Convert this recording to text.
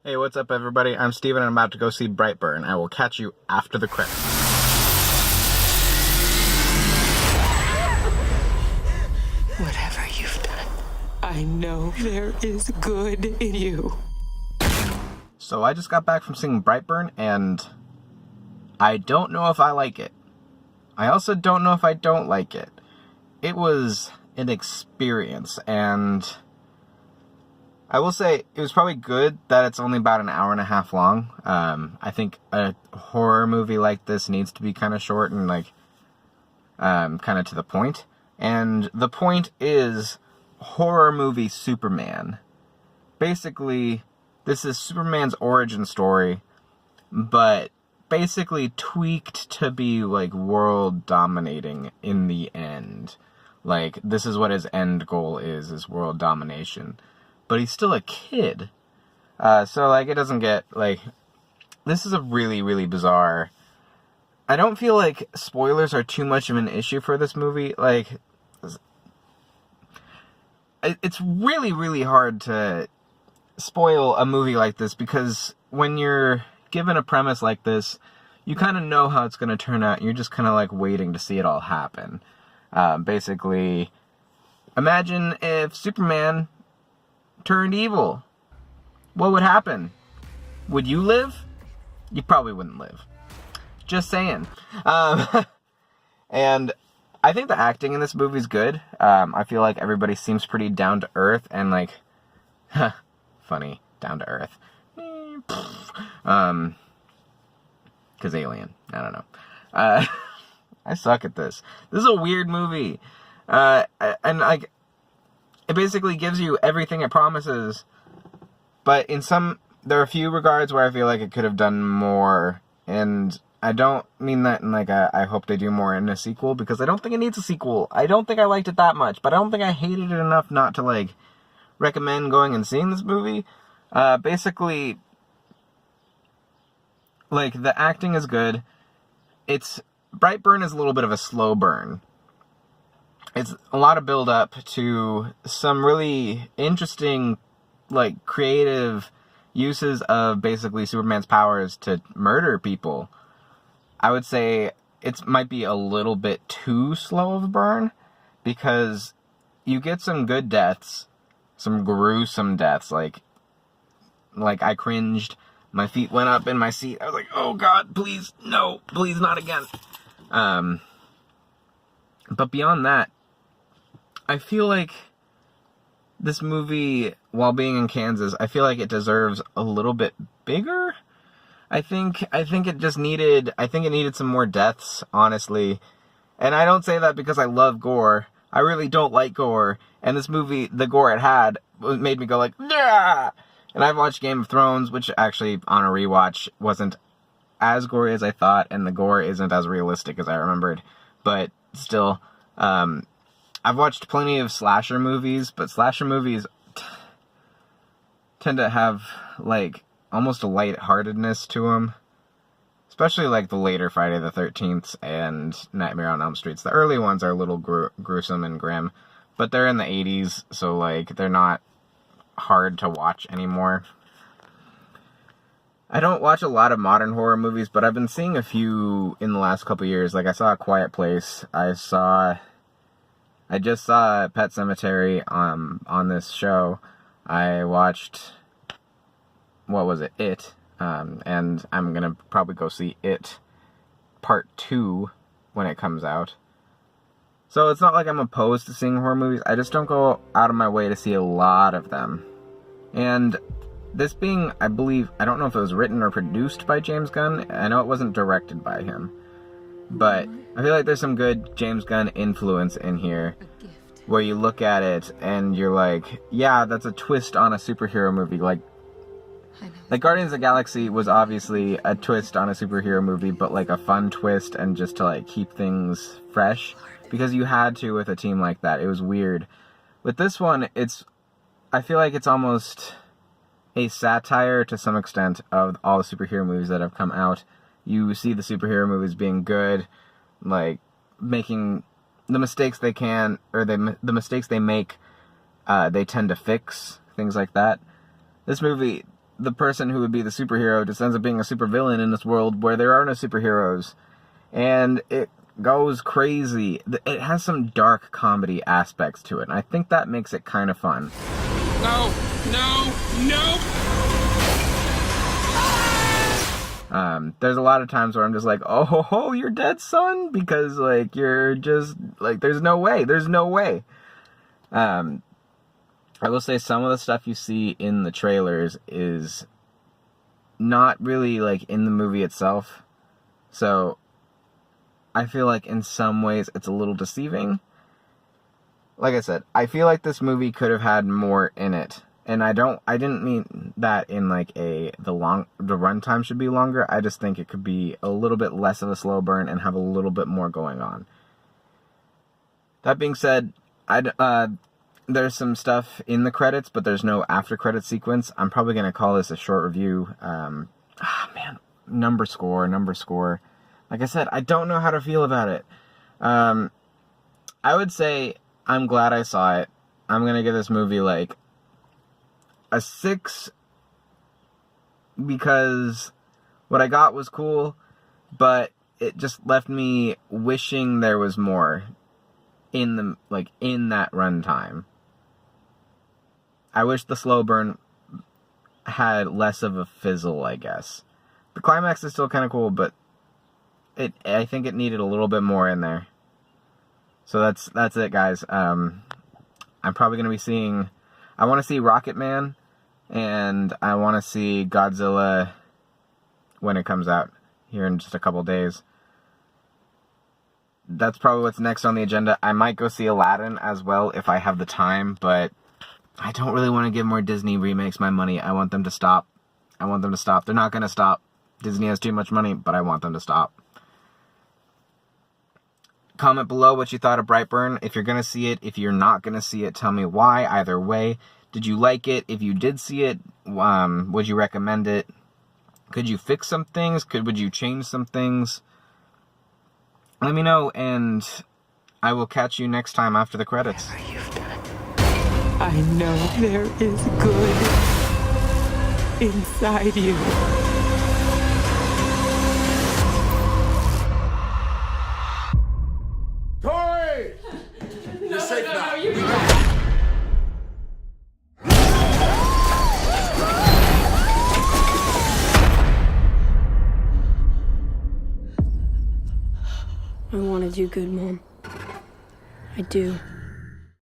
Hey, what's up, everybody? I'm Steven, and I'm about to go see Brightburn. I will catch you after the credits. Whatever you've done, I know there is good in you. So I just got back from seeing Brightburn, and I don't know if I like it. I also don't know if I don't like it. It was an experience, and I will say it was probably good that it's only about an hour and a half long. I think a horror movie like this needs to be kind of short and kind of to the point. And the point is horror movie Superman. Basically, this is Superman's origin story, but basically tweaked to be like world dominating in the end. Like, this is what his end goal is world domination. But he's still a kid. So, like, it doesn't get, like... This is a really, really bizarre... I don't feel like spoilers are too much of an issue for this movie. Like, it's really, really hard to spoil a movie like this, because when you're given a premise like this, you kind of know how it's going to turn out. You're just kind of, like, waiting to see it all happen. Basically, imagine if Superman turned evil. What would happen? Would you live? You probably wouldn't live. Just saying. And I think the acting in this movie is good. I feel like everybody seems pretty down to earth and like, funny, down to earth. Cause Alien. I don't know. I suck at this. This is a weird movie. And like, it basically gives you everything it promises, but there are a few regards where I feel like it could have done more, and I don't mean that in like I hope they do more in a sequel, because I don't think it needs a sequel. I don't think I liked it that much, but I don't think I hated it enough not to like recommend going and seeing this movie. Basically, like, the acting is good. Brightburn is a little bit of a slow burn. It's a lot of build up to some really interesting, like, creative uses of basically Superman's powers to murder people. I would say it might be a little bit too slow of a burn, because you get some good deaths, some gruesome deaths, like I cringed, my feet went up in my seat, I was like, oh god, please, no, please not again. But beyond that, I feel like this movie, while being in Kansas, I feel like it deserves a little bit bigger. I think it needed some more deaths, honestly. And I don't say that because I love gore. I really don't like gore. And this movie, the gore it had, made me go like, yeah! And I've watched Game of Thrones, which actually, on a rewatch, wasn't as gory as I thought, and the gore isn't as realistic as I remembered. But still, I've watched plenty of slasher movies, but slasher movies tend to have, like, almost a lightheartedness to them. Especially, like, the later Friday the 13th and Nightmare on Elm Street. The early ones are a little gruesome and grim, but they're in the 80s, so, like, they're not hard to watch anymore. I don't watch a lot of modern horror movies, but I've been seeing a few in the last couple years. Like, I saw A Quiet Place. I just saw Pet Sematary on this show. I watched, what was it? It. And I'm gonna probably go see It Part 2 when it comes out. So it's not like I'm opposed to seeing horror movies. I just don't go out of my way to see a lot of them. And this being, I believe, I don't know if it was written or produced by James Gunn. I know it wasn't directed by him. But I feel like there's some good James Gunn influence in here, where you look at it and you're like, yeah, that's a twist on a superhero movie. Like Guardians of the Galaxy was obviously a twist on a superhero movie, but like a fun twist, and just to like keep things fresh, because you had to with a team like that. It was weird. With this one, I feel like it's almost a satire to some extent of all the superhero movies that have come out. You see the superhero movies being good, like making the mistakes they can, or the mistakes they make, they tend to fix, things like that. This movie, the person who would be the superhero just ends up being a supervillain in this world where there are no superheroes. And it goes crazy. It has some dark comedy aspects to it, and I think that makes it kind of fun. No, no, no! There's a lot of times where I'm just like, oh, you're dead, son? Because, like, you're just, like, there's no way. I will say some of the stuff you see in the trailers is not really, like, in the movie itself. So, I feel like in some ways it's a little deceiving. Like I said, I feel like this movie could have had more in it. And I didn't mean that in like the runtime should be longer. I just think it could be a little bit less of a slow burn and have a little bit more going on. That being said, there's some stuff in the credits, but there's no after credit sequence. I'm probably going to call this a short review. Number score. Like I said, I don't know how to feel about it. I would say I'm glad I saw it. I'm going to give this movie like a 6 because what I got was cool, but it just left me wishing there was more in that runtime. I wish the slow burn had less of a fizzle, I guess. The climax is still kind of cool, but I think it needed a little bit more in there. So that's it, guys. I'm probably going to be seeing... I want to see Rocket Man, and I want to see Godzilla when it comes out here in just a couple days. That's probably what's next on the agenda. I might go see Aladdin as well if I have the time, but I don't really want to give more Disney remakes my money. I want them to stop. They're not going to stop. Disney has too much money, but I want them to stop. Comment below what you thought of Brightburn. If you're going to see it, if you're not going to see it, tell me why. Either way, did you like it? If you did see it, would you recommend it? Could you fix some things? Would you change some things? Let me know, and I will catch you next time after the credits. Whatever you've done, I know there is good inside you. Tori! You're safe now. I want to do good, Mom. I do.